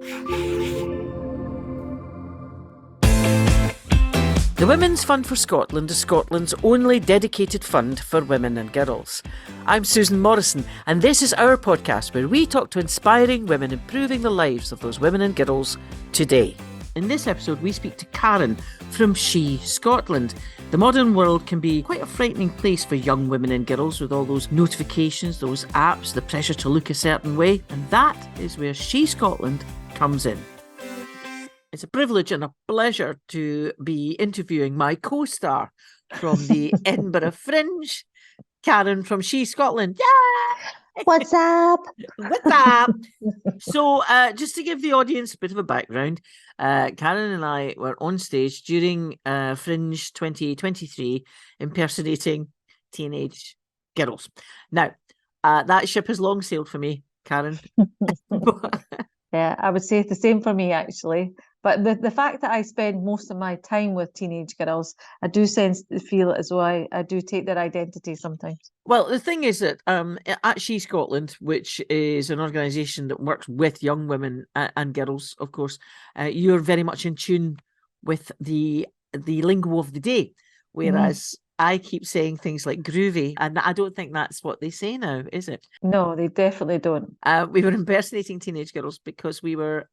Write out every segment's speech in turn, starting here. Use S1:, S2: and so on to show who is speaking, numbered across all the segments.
S1: The Women's Fund for Scotland is Scotland's only dedicated fund for women and girls. I'm Susan Morrison, and this is our podcast where we talk to inspiring women improving the lives of those women and girls today. In this episode, we speak to Karen from She Scotland. The modern world can be quite a frightening place for young women and girls with all those notifications, those apps, the pressure to look a certain way, and that is where She Scotland comes in. It's a privilege and a pleasure to be interviewing my co-star from the Edinburgh Fringe, Karen from She Scotland. Yeah!
S2: What's up?
S1: What's up? So just to give the audience a bit of a background, Karen and I were on stage during Fringe 2023 impersonating teenage girls. Now, that ship has long sailed for me, Karen.
S2: Yeah, I would say the same for me, actually. But the fact that I spend most of my time with teenage girls, I do feel as though I do take their identity sometimes.
S1: Well, the thing is that at She Scotland, which is an organisation that works with young women and girls, of course, you're very much in tune with the lingo of the day, whereas I keep saying things like groovy, and I don't think that's what they say now, is it?
S2: No, they definitely don't.
S1: We were impersonating teenage girls because we were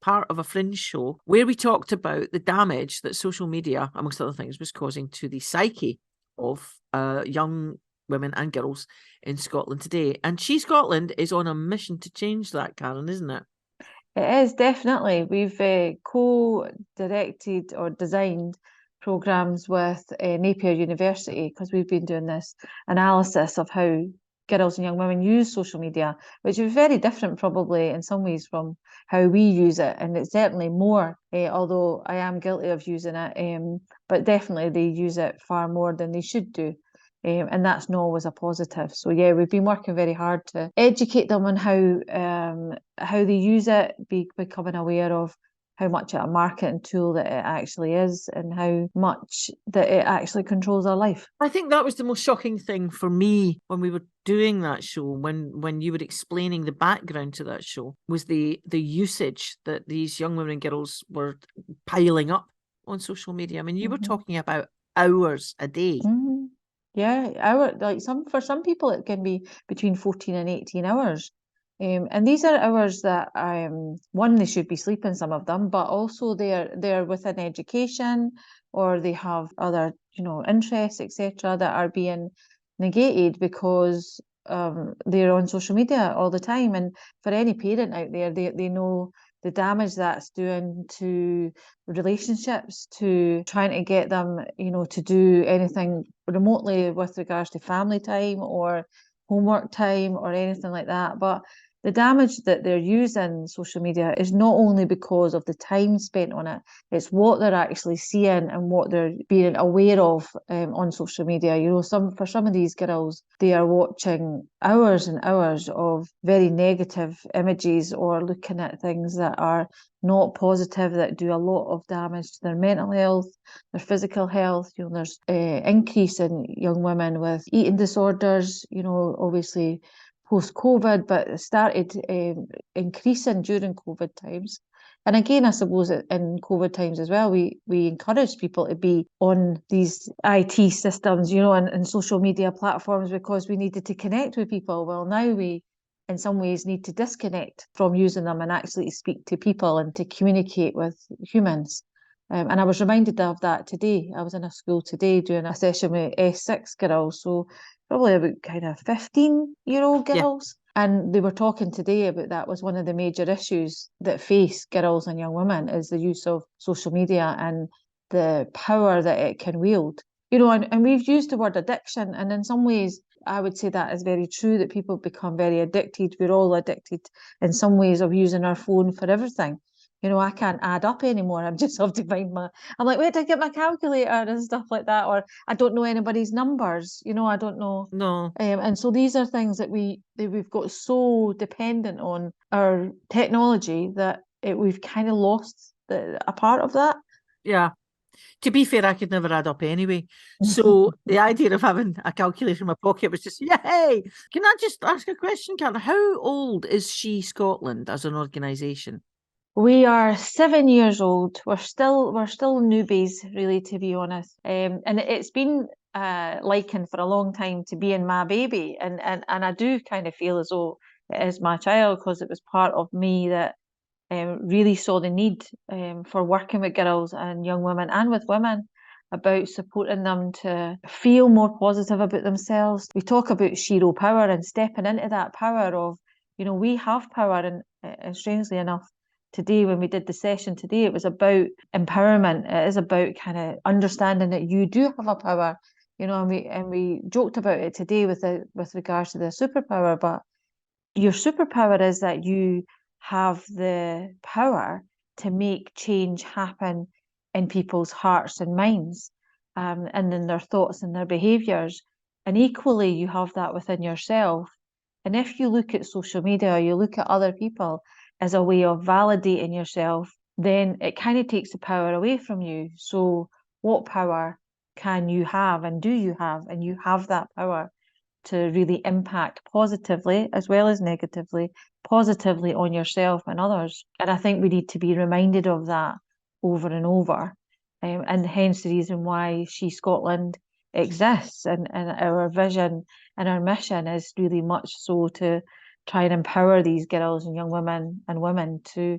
S1: part of a Fringe show where we talked about the damage that social media, amongst other things, was causing to the psyche of young women and girls in Scotland today. And She Scotland is on a mission to change that, Karen, isn't it?
S2: It is, definitely. We've co-directed or designed programmes with Napier University because we've been doing this analysis of how girls and young women use social media, which is very different probably in some ways from how we use it. And it's certainly more, although I am guilty of using it, but definitely they use it far more than they should do. And that's not always a positive. So yeah, we've been working very hard to educate them on how they use it, becoming aware of how much a marketing tool that it actually is and how much that it actually controls our life.
S1: I think that was the most shocking thing for me when we were doing that show, when you were explaining the background to that show, was the usage that these young women and girls were piling up on social media. I mean, you were talking about hours a day.
S2: Mm-hmm. Yeah, for some people it can be between 14 and 18 hours. And these are hours that one, they should be sleeping, some of them, but also they're within education or they have other, interests, etc., that are being negated because they're on social media all the time. And for any parent out there, they know the damage that's doing to relationships, to trying to get them, to do anything remotely with regards to family time or homework time or anything like that. But the damage that they're using social media is not only because of the time spent on it, it's what they're actually seeing and what they're being aware of on social media. For some of these girls, they are watching hours and hours of very negative images or looking at things that are not positive, that do a lot of damage to their mental health, their physical health. There's increase in young women with eating disorders, obviously post-COVID, but it started increasing during COVID times. And again, I suppose in COVID times as well, we encouraged people to be on these IT systems, and social media platforms because we needed to connect with people. Well, now we, in some ways, need to disconnect from using them and actually speak to people and to communicate with humans. And I was reminded of that today. I was in a school today doing a session with S6 girls, so probably about kind of 15-year-old girls. Yeah. And they were talking today about that was one of the major issues that face girls and young women is the use of social media and the power that it can wield. And we've used the word addiction, and in some ways, I would say that is very true, that people become very addicted. We're all addicted in some ways of using our phone for everything. I can't add up anymore. I just have to I'm like, where did I get my calculator and stuff like that? Or I don't know anybody's numbers. I don't know.
S1: No.
S2: And so these are things that we've got so dependent on our technology that we've kind of lost a part of that.
S1: Yeah. To be fair, I could never add up anyway. So the idea of having a calculator in my pocket was just, yay! Can I just ask a question, Karen? How old is She Scotland as an organisation?
S2: We are 7 years old. We're still newbies, really, to be honest. And it's been likened for a long time to being my baby, and I do kind of feel as though it is my child because it was part of me that really saw the need for working with girls and young women and with women about supporting them to feel more positive about themselves. We talk about shero power and stepping into that power of, we have power, and strangely enough, today when we did the session today, it was about empowerment. It is about kind of understanding that you do have a power, and we joked about it today with regards to the superpower, but your superpower is that you have the power to make change happen in people's hearts and minds, and in their thoughts and their behaviors. And equally, you have that within yourself. And if you look at social media, or you look at other people as a way of validating yourself, then it kind of takes the power away from you. So, what power can you have, and do you have? And you have that power to really impact positively as well as negatively, positively on yourself and others. And I think we need to be reminded of that over and over. And hence the reason why She Scotland exists, and our vision and our mission is really much so to try and empower these girls and young women and women to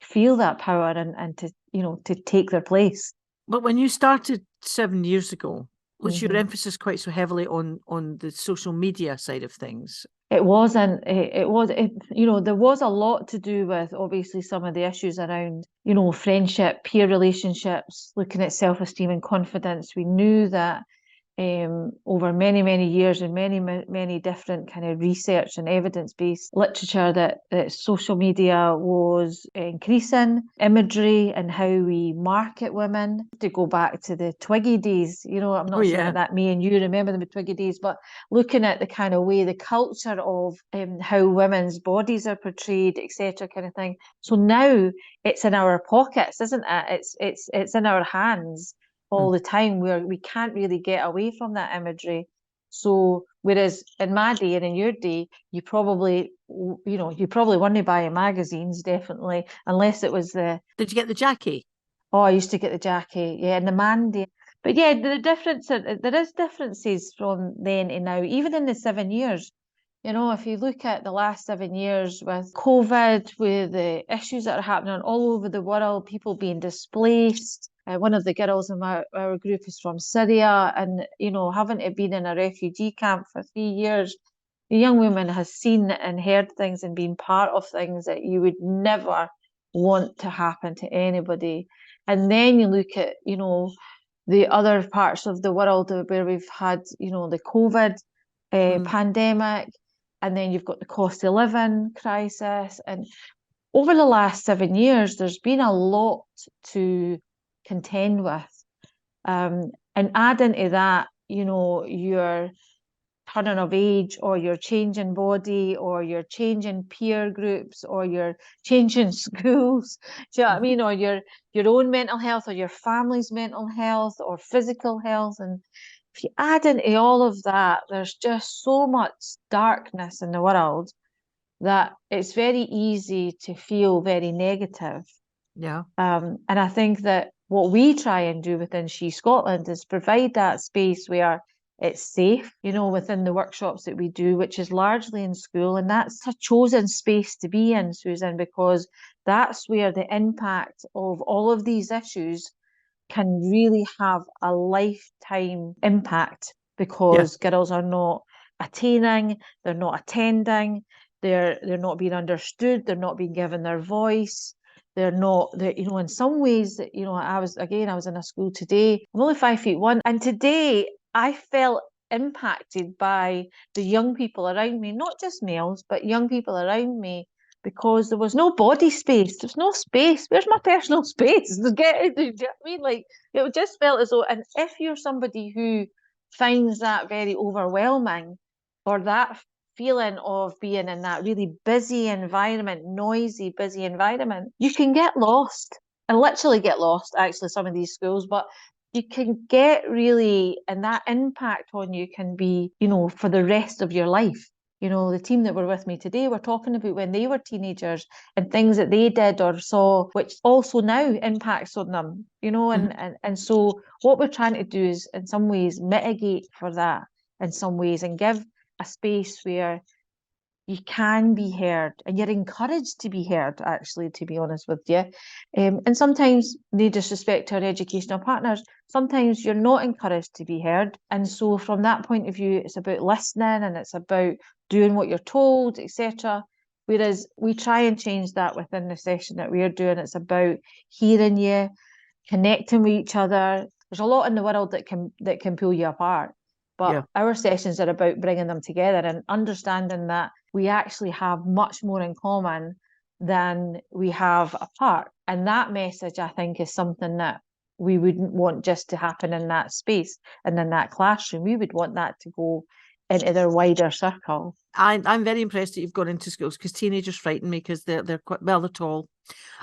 S2: feel that power, and to take their place.
S1: But when you started 7 years ago, was your
S2: Mhm.
S1: emphasis quite so heavily on the social media side of things?
S2: It wasn't. There was a lot to do with obviously some of the issues around, friendship, peer relationships, looking at self-esteem and confidence. We knew that over many, many years and many, many different kind of research and evidence-based literature that social media was increasing imagery and how we market women. To go back to the Twiggy days, I'm
S1: Oh
S2: not saying
S1: yeah.
S2: that me and you remember the Twiggy days, but looking at the kind of way, the culture of how women's bodies are portrayed, etc., kind of thing. So now it's in our pockets, isn't it? It's in our hands all
S1: Mm.
S2: the time, where we can't really get away from that imagery. So whereas in my day and in your day, you probably weren't buying magazines, definitely, unless it was the,
S1: Did you get the Jackie?
S2: oh, I used to get the Jackie, yeah, and the Mandy. But yeah, the difference, there is differences from then to now, even in the 7 years. If you look at the last 7 years with COVID, with the issues that are happening all over the world, people being displaced. One of the girls in our group is from Syria, and having to been in a refugee camp for 3 years, the young woman has seen and heard things and been part of things that you would never want to happen to anybody. And then you look at, the other parts of the world where we've had, the COVID
S1: Mm.
S2: pandemic, and then you've got the cost of living crisis. And over the last 7 years, there's been a lot to contend with. And add into that, your turning of age, or you're changing body, or you're changing peer groups, or you're changing schools. Do you know what I mean? Or your own mental health, or your family's mental health, or physical health. And if you add into all of that, there's just so much darkness in the world that it's very easy to feel very negative.
S1: Yeah.
S2: And I think that what we try and do within She Scotland is provide that space where it's safe, within the workshops that we do, which is largely in school. And that's a chosen space to be in, Susan, because that's where the impact of all of these issues can really have a lifetime impact,
S1: Yeah.
S2: because girls are not attaining, they're not attending, they're not being understood, they're not being given their voice. They're in some ways, I was in a school today. I'm only 5'1", and today I felt impacted by the young people around me, not just males, but young people around me, because there was no body space. There's no space. Where's my personal space? Do you know what I mean? Like, it just felt as though, and if you're somebody who finds that very overwhelming, or that feeling of being in that really busy environment, noisy, busy environment, you can get lost, and literally get lost, actually, some of these schools, but you can get really, and that impact on you can be, for the rest of your life. You know, the team that were with me today were talking about when they were teenagers and things that they did or saw, which also now impacts on them, you know, and so what we're trying to do is in some ways mitigate for that in some ways and give a space where you can be heard and you're encouraged to be heard, actually, to be honest with you. And sometimes they disrespect our educational partners. Sometimes you're not encouraged to be heard. And so from that point of view, it's about listening and it's about doing what you're told, etc. Whereas we try and change that within the session that we're doing. It's about hearing you, connecting with each other. There's a lot in the world that can pull you apart. But our sessions are about bringing them together and understanding that we actually have much more in common than we have apart. And that message, I think, is something that we wouldn't want just to happen in that space and in that classroom. We would want that to go into their wider circle.
S1: I'm very impressed that you've gone into schools, because teenagers frighten me, because they're quite, well, they're tall.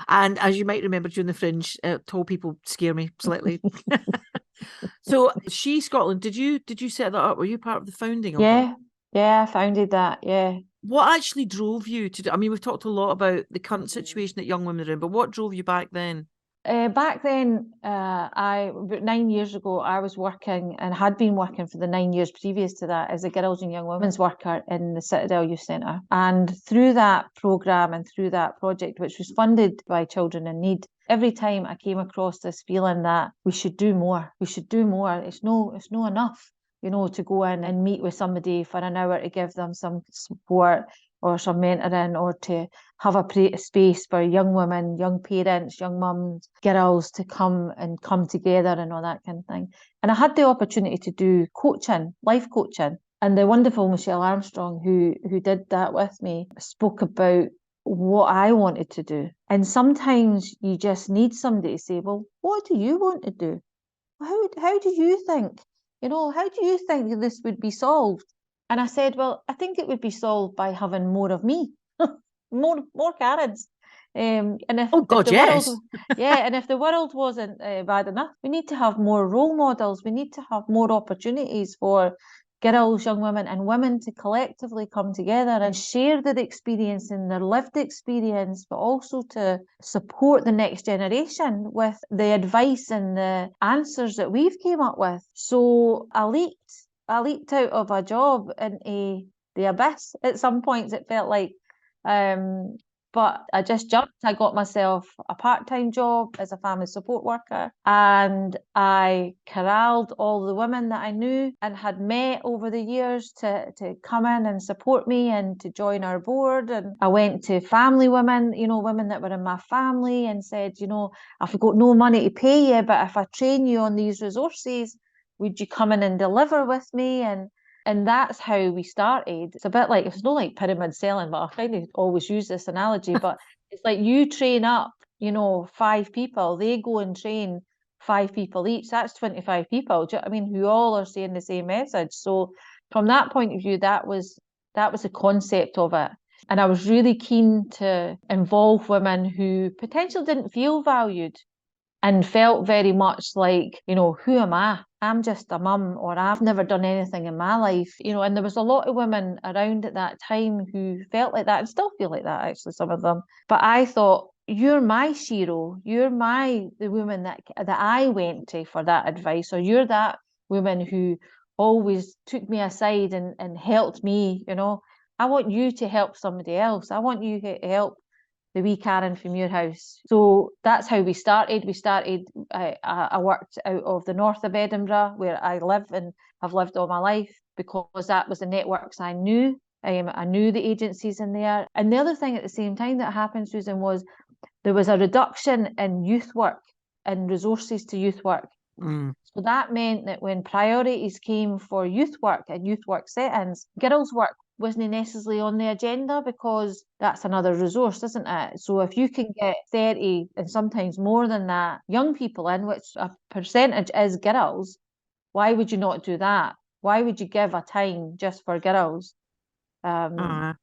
S1: And as you might remember during the Fringe, tall people scare me slightly. So She Scotland, did you set that up? Were you part of the founding of that?
S2: Yeah, I founded that, yeah.
S1: What actually drove you to do? I mean, we've talked a lot about the current situation that young women are in, but what drove you back then?
S2: Back then, about 9 years ago, I was working and had been working for the 9 years previous to that as a girls and young women's worker in the Citadel Youth Centre. And through that programme and through that project, which was funded by Children in Need, every time I came across this feeling that we should do more. We should do more. It's no enough, you know, to go in and meet with somebody for an hour to give them some support or some mentoring, or to have a space for young women, young parents, young mums, girls to come together and all that kind of thing. And I had the opportunity to do coaching, life coaching. And the wonderful Michelle Armstrong, who did that with me, spoke about what I wanted to do. And sometimes you just need somebody to say, well, what do you want to do? How do you think? You know, how do you think this would be solved? And I said, well, I think it would be solved by having more of me, more Karens. And
S1: Oh
S2: if
S1: God,
S2: the world,
S1: yes.
S2: yeah, and if the world wasn't bad enough, we need to have more role models. We need to have more opportunities for girls, young women, and women to collectively come together and share their experience and their lived experience, but also to support the next generation with the advice and the answers that we've came up with. So I leaped out of a job into the abyss. At some points, it felt like, but I just jumped. I got myself a part-time job as a family support worker, and I corralled all the women that I knew and had met over the years to come in and support me and to join our board. And I went to family women, you know, women that were in my family, and said, you know, I've got no money to pay you, but if I train you on these resources, would you come in and deliver with me? And that's how we started. It's a bit like, it's not like pyramid selling, but I kind of always use this analogy, but it's like you train up, you know, 5 people, they go and train 5 people each. That's 25 people. Do you know what I mean? Who all are saying the same message. So from that point of view, that was the concept of it. And I was really keen to involve women who potentially didn't feel valued and felt very much like, you know, who am I? I'm just a mum, or I've never done anything in my life, you know. And there was a lot of women around at that time who felt like that and still feel like that, actually, some of them. But I thought, you're my Shiro, you're the woman that I went to for that advice, or you're that woman who always took me aside and helped me, you know. I want you to help somebody else. I want you to help the wee Karen from your house. So that's how we started. I worked out of the north of Edinburgh, where I live and have lived all my life, because that was the networks I knew. I knew the agencies in there. And the other thing at the same time that happened, Susan, was there was a reduction in youth work and resources to youth work. So that meant that when priorities came for youth work and youth work settings, girls' work wasn't necessarily on the agenda, because that's another resource, isn't it? So if you can get 30 and sometimes more than that young people in, which a percentage is girls, why would you not do that? Why would you give a time just for girls? And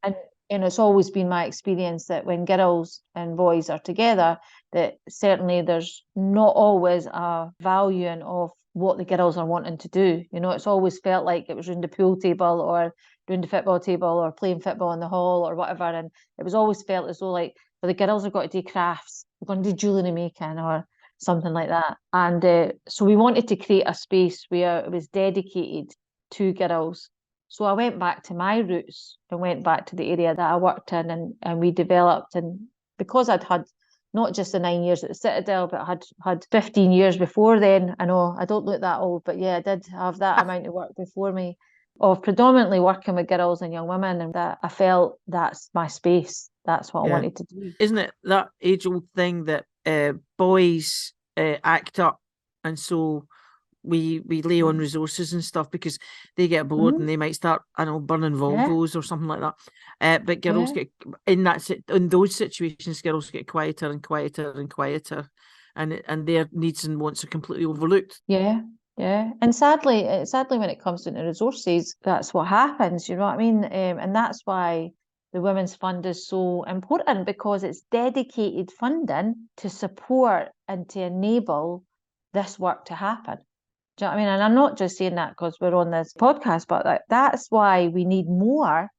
S2: it's always been my experience that when girls and boys are together, that certainly there's not always a valuing of what the girls are wanting to do. You know, it's always felt like it was around the pool table or around the football table or playing football in the hall or whatever. And it was always felt as though like, well, the girls have got to do crafts. We're going to do jewellery making or something like that. And so we wanted to create a space where it was dedicated to girls. So I went back to my roots and went back to the area that I worked in, and we developed. And because I'd had not just the 9 years at the Citadel, but I had 15 years before then. I know I don't look that old, but yeah, I did have that amount of work before me of predominantly working with girls and young women, and that I felt that's my space. That's what I wanted to do.
S1: Isn't it that age-old thing that boys act up, and so we lay on resources and stuff because they get bored and they might start, I don't know, burning Volvos or something like that. But girls get in those situations, girls get quieter and quieter and quieter, and their needs and wants are completely overlooked.
S2: Yeah. And sadly, when it comes to resources, that's what happens. You know what I mean? And that's why the Women's Fund is so important, because it's dedicated funding to support and to enable this work to happen. Do you know what I mean? And I'm not just saying that because we're on this podcast, but that's why we need more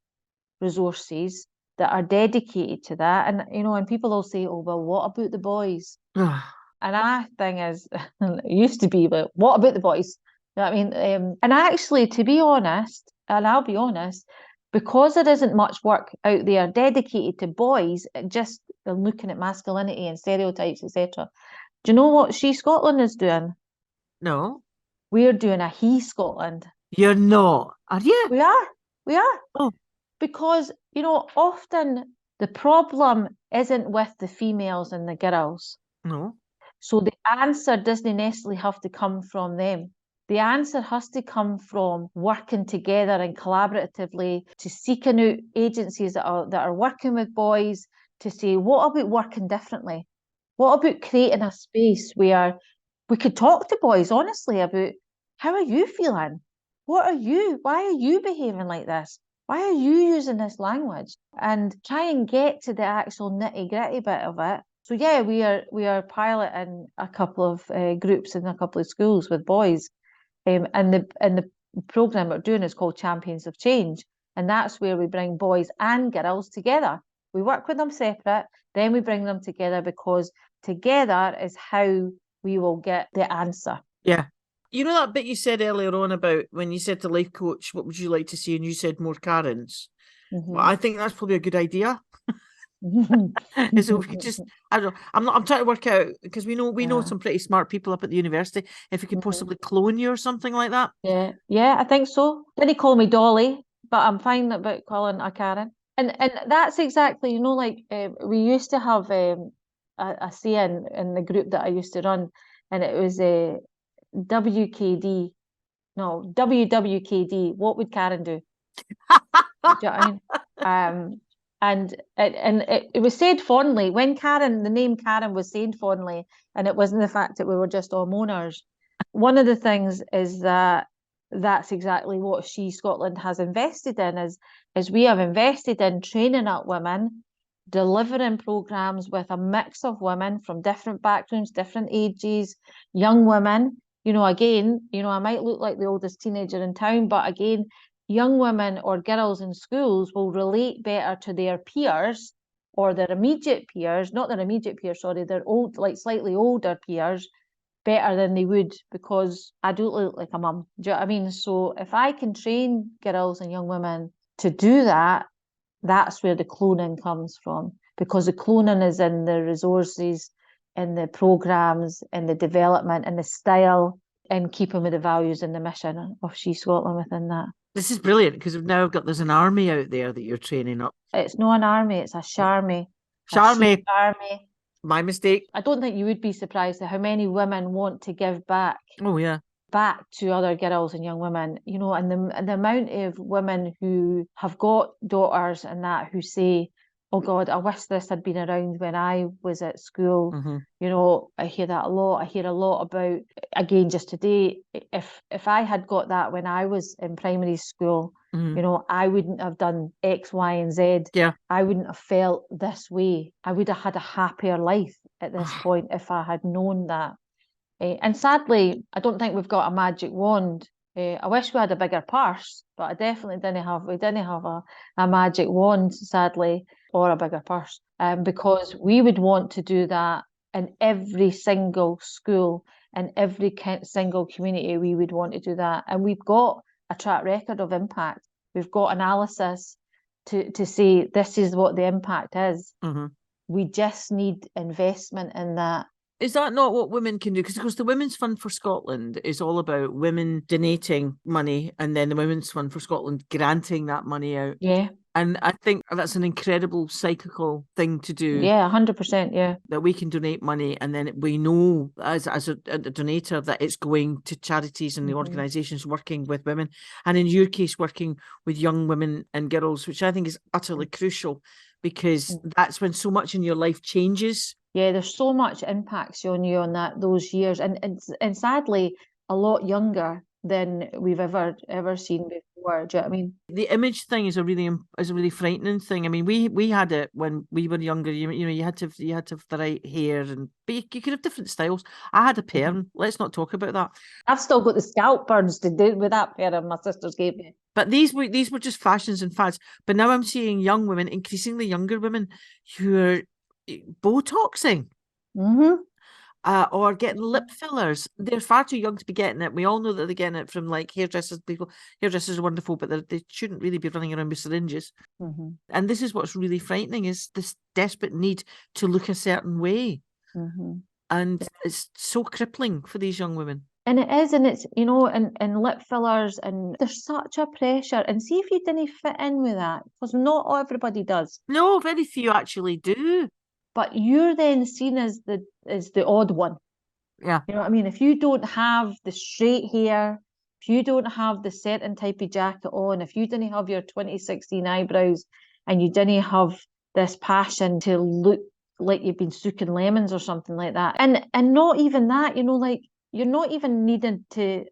S2: resources that are dedicated to that. And, you know, and people will say, oh, well, what about the boys? And our thing is, it used to be, but what about the boys? You know what I mean? And actually, to be honest, and I'll be honest, because there isn't much work out there dedicated to boys, just looking at masculinity and stereotypes, etc. Do you know what She Scotland is doing?
S1: No.
S2: We're doing a He Scotland.
S1: You're not, are you?
S2: We are.
S1: Oh.
S2: Because, you know, often the problem isn't with the females and the girls.
S1: No.
S2: So the answer doesn't necessarily have to come from them. The answer has to come from working together and collaboratively to seeking out agencies that are working with boys to say, what about working differently? What about creating a space where we could talk to boys honestly about, how are you feeling? Why are you behaving like this? Why are you using this language? And try and get to the actual nitty gritty bit of it. So yeah, we are piloting a couple of groups in a couple of schools with boys, and the program we're doing is called Champions of Change, and that's where we bring boys and girls together. We work with them separate, then we bring them together, because together is how we will get the answer.
S1: Yeah. You know that bit you said earlier on about when you said to life coach, what would you like to see? And you said more Karens. Well, I think that's probably a good idea. So we could just, I don't know, I'm trying to work out, because we know some pretty smart people up at the university, if we could possibly clone you or something like that.
S2: Yeah, I think so. Didn't call me Dolly, but I'm fine about calling a Karen. And that's exactly, you know, like we used to have a saying in the group that I used to run, and it was WKD. No, WWKD. What would Karen do? Do you know what I mean? And it was said fondly when the name Karen was said fondly, and it wasn't the fact that we were just all moaners. One of the things is that's exactly what She Scotland has invested in, is we have invested in training up women, delivering programs with a mix of women from different backgrounds, different ages, young women. You know, again, you know, I might look like the oldest teenager in town, but again, young women or girls in schools will relate better to their peers or their immediate peers, not their immediate peers, sorry, their old, like slightly older peers, better than they would, because I don't look like a mum. Do you know what I mean? So if I can train girls and young women to do that, that's where the cloning comes from, because the cloning is in the resources, in the programs, in the development, in the style, and keeping with the values and the mission of She Scotland within that.
S1: This is brilliant, because there's an army out there that you're training up.
S2: It's not an army, it's a sharmy.
S1: Sharmy.
S2: Army.
S1: My mistake.
S2: I don't think you would be surprised at how many women want to give back.
S1: Oh, yeah.
S2: Back to other girls and young women, you know, and the amount of women who have got daughters and that who say, oh God, I wish this had been around when I was at school. You know, I hear that a lot. I hear a lot about, again, just today, if I had got that when I was in primary school, you know, I wouldn't have done X, Y, and Z.
S1: Yeah.
S2: I wouldn't have felt this way. I would have had a happier life at this point if I had known that. And sadly, I don't think we've got a magic wand. I wish we had a bigger purse, but I definitely we didn't have a magic wand, sadly, or a bigger purse, because we would want to do that in every single school, in every single community. We would want to do that, and we've got a track record of impact. We've got analysis to say this is what the impact is.
S1: Mm-hmm.
S2: We just need investment in that.
S1: Is that not what women can do? Because the Women's Fund for Scotland is all about women donating money and then the Women's Fund for Scotland granting that money out.
S2: Yeah.
S1: And I think that's an incredible cyclical thing to do.
S2: Yeah, 100%, yeah.
S1: That we can donate money and then we know as a donator that it's going to charities and the organisations working with women. And in your case, working with young women and girls, which I think is utterly crucial because that's when so much in your life changes.
S2: Yeah, there's so much impacts on you on those years, and sadly a lot younger than we've ever seen before. Do you know what I mean?
S1: The image thing is a really frightening thing. I mean, we had it when we were younger. You know, you had to have the right hair, but you could have different styles. I had a perm. Let's not talk about that.
S2: I've still got the scalp burns to do with that perm my sisters gave me.
S1: But these were just fashions and fads. But now I'm seeing young women, increasingly younger women, who are Botoxing. Or getting lip fillers. They're far too young to be getting it. We all know that they're getting it from like hairdressers. Hairdressers are wonderful, but they shouldn't really be running around with syringes. And this is what's really frightening, is this desperate need to look a certain way. And it's so crippling for these young women.
S2: And it is, and it's, you know, and lip fillers, and there's such a pressure. And see if you didn't fit in with that, because not everybody does.
S1: No, very few actually do.
S2: But you're then seen as the odd one.
S1: Yeah.
S2: You know what I mean? If you don't have the straight hair, if you don't have the certain type of jacket on, if you didn't have your 2016 eyebrows, and you didn't have this passion to look like you've been sucking lemons or something like that, and not even that, you know, like you're not even needing to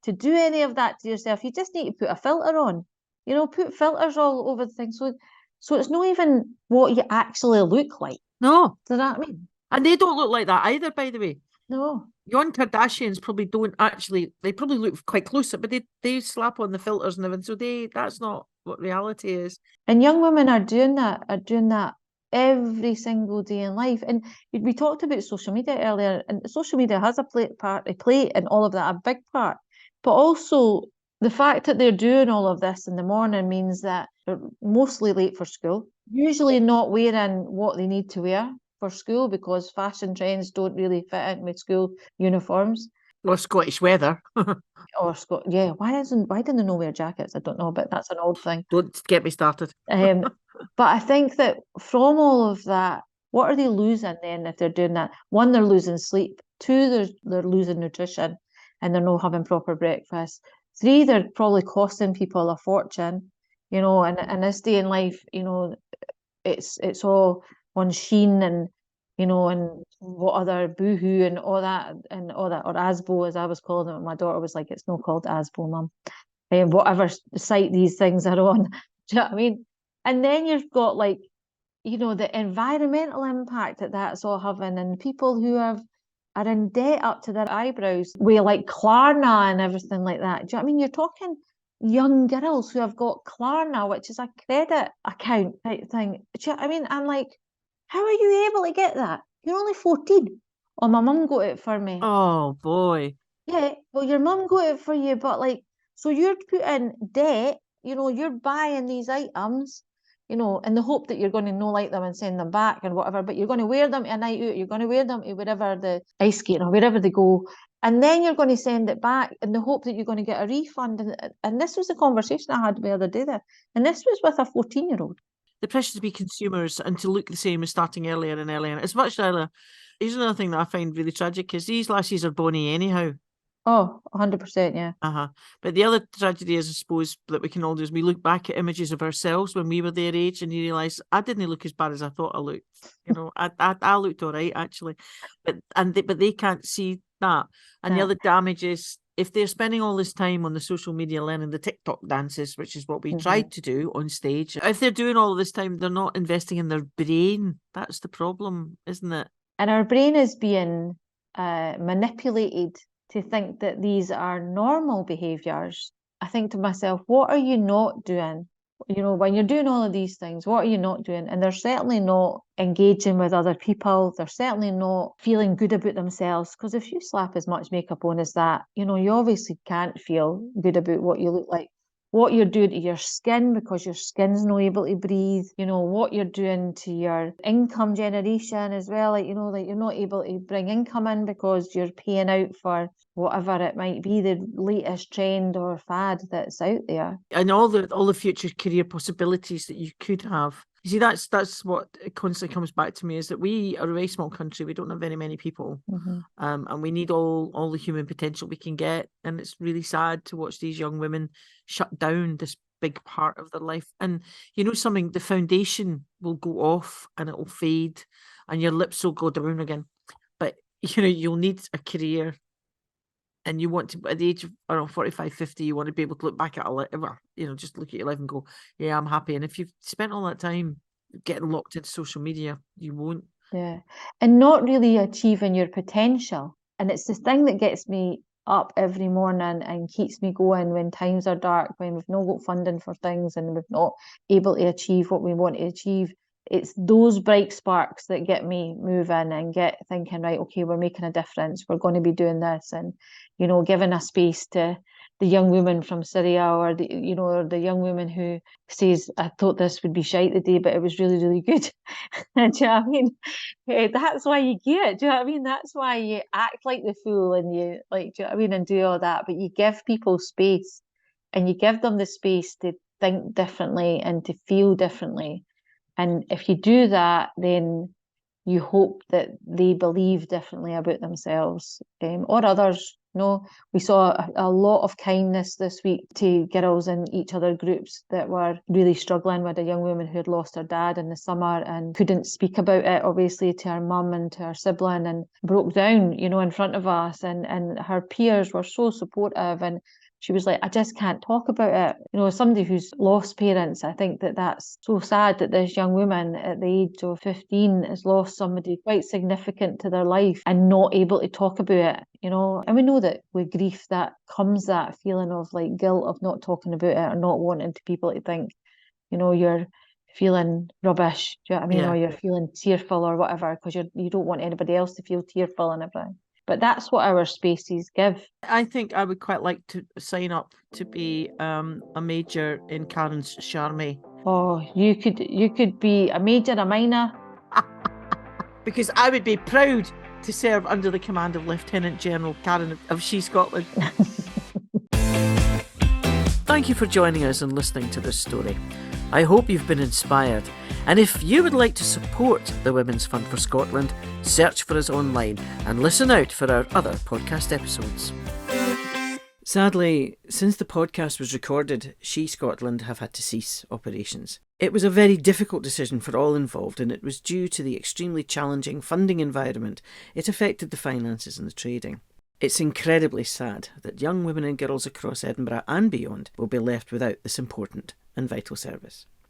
S2: to do any of that to yourself. You just need to put a filter on, you know, put filters all over the thing. So it's not even what you actually look like.
S1: No.
S2: Does that mean?
S1: And they don't look like that either, by the way.
S2: No.
S1: Young Kardashians probably don't actually, they probably look quite close, but they slap on the filters and everything. So that's not what reality is.
S2: And young women are doing that every single day in life. And we talked about social media earlier, and social media has a part to play in all of that, a big part. But also the fact that they're doing all of this in the morning means that they're mostly late for school, usually not wearing what they need to wear for school because fashion trends don't really fit in with school uniforms.
S1: Or Scottish weather.
S2: Yeah, why didn't they not wear jackets? I don't know, but that's an old thing.
S1: Don't get me started.
S2: But I think that from all of that, what are they losing then if they're doing that? One, they're losing sleep. Two, they're losing nutrition and they're not having proper breakfast. Three, they're probably costing people a fortune, you know, and in this day in life, you know, it's all on Shein and, you know, and what other Boohoo and all that, or Asbo, as I was calling it. My daughter was like, it's not called Asbo, Mum. And whatever site these things are on. Do you know what I mean? And then you've got, like, you know, the environmental impact that's all having, and people who are in debt up to their eyebrows with like Klarna and everything like that. Do you know what I mean? You're talking young girls who have got Klarna, which is a credit account type thing. Do you know what I mean? I'm like, how are you able to get that? You're only 14. Oh, my mum got it for me.
S1: Oh, boy.
S2: Yeah, well, your mum got it for you, but like, so you're putting debt, you know, you're buying these items, you know, in the hope that you're going to not like them and send them back and whatever, but you're going to wear them to a night out, you're going to wear them to wherever the ice skating or wherever they go, and then you're going to send it back in the hope that you're going to get a refund. And this was a conversation I had the other day there, and this was with a 14-year-old.
S1: The pressure to be consumers and to look the same is starting earlier and earlier. It's much earlier. Here's another thing that I find really tragic, is these lassies are bonny anyhow.
S2: Oh, 100%, yeah.
S1: But the other tragedy is, I suppose, that we can all do is we look back at images of ourselves when we were their age, and you realise I didn't look as bad as I thought I looked. You know, I looked all right actually, but they can't see that. And the other damage is, if they're spending all this time on the social media learning the TikTok dances, which is what we tried to do on stage, if they're doing all of this time, they're not investing in their brain. That's the problem, isn't it?
S2: And our brain is being manipulated to think that these are normal behaviours. I think to myself, what are you not doing? You know, when you're doing all of these things, what are you not doing? And they're certainly not engaging with other people. They're certainly not feeling good about themselves. Because if you slap as much makeup on as that, you know, you obviously can't feel good about what you look like. What you're doing to your skin, because your skin's not able to breathe, you know, what you're doing to your income generation as well. Like, you know, like you're not able to bring income in because you're paying out for whatever it might be, the latest trend or fad that's out there.
S1: And all the future career possibilities that you could have. You see, that's what constantly comes back to me, is that we are a very small country. We don't have very many people, and we need all the human potential we can get. And it's really sad to watch these young women shut down this big part of their life. And you know something, the foundation will go off and it will fade, and your lips will go down again. But you know, you'll need a career. And you want to, at the age of, I don't know, 45, 50, you want to be able to look back at a life, you know, just look at your life and go, yeah, I'm happy. And if you've spent all that time getting locked into social media, you won't.
S2: Yeah. And not really achieving your potential. And it's the thing that gets me up every morning and keeps me going when times are dark, when we've not got funding for things and we've not able to achieve what we want to achieve. It's those bright sparks that get me moving and get thinking, right, okay, we're making a difference. We're going to be doing this, and, you know, giving a space to the young woman from Syria, or the, you know, or the young woman who says, I thought this would be shite today, but it was really, really good. Do you know what I mean? That's why you get it. Do you know what I mean? That's why you act like the fool and you, like, do you know what I mean, and do all that. But you give people space, and you give them the space to think differently and to feel differently. And if you do that, then you hope that they believe differently about themselves, or others. No, we saw a lot of kindness this week to girls in each other groups that were really struggling, with a young woman who had lost her dad in the summer and couldn't speak about it, obviously, to her mum and to her sibling, and broke down, you know, in front of us. And her peers were so supportive, and she was like, I just can't talk about it. You know, as somebody who's lost parents, I think that that's so sad that this young woman at the age of 15 has lost somebody quite significant to their life and not able to talk about it, you know. And we know that with grief, that comes that feeling of like guilt of not talking about it or not wanting people to think, you know, you're feeling rubbish, do you know what I mean?
S1: Yeah.
S2: Or you're feeling tearful or whatever, because you don't want anybody else to feel tearful and everything. But that's what our spaces give.
S1: I think I would quite like to sign up to be a major in Karen's Charmy.
S2: Oh, you could be a major, a minor.
S1: Because I would be proud to serve under the command of Lieutenant General Karen of She Scotland. Thank you for joining us and listening to this story. I hope you've been inspired. And if you would like to support the Women's Fund for Scotland, search for us online and listen out for our other podcast episodes. Sadly, since the podcast was recorded, She Scotland have had to cease operations. It was a very difficult decision for all involved, and it was due to the extremely challenging funding environment. It affected the finances and the trading. It's incredibly sad that young women and girls across Edinburgh and beyond will be left without this important and vital service.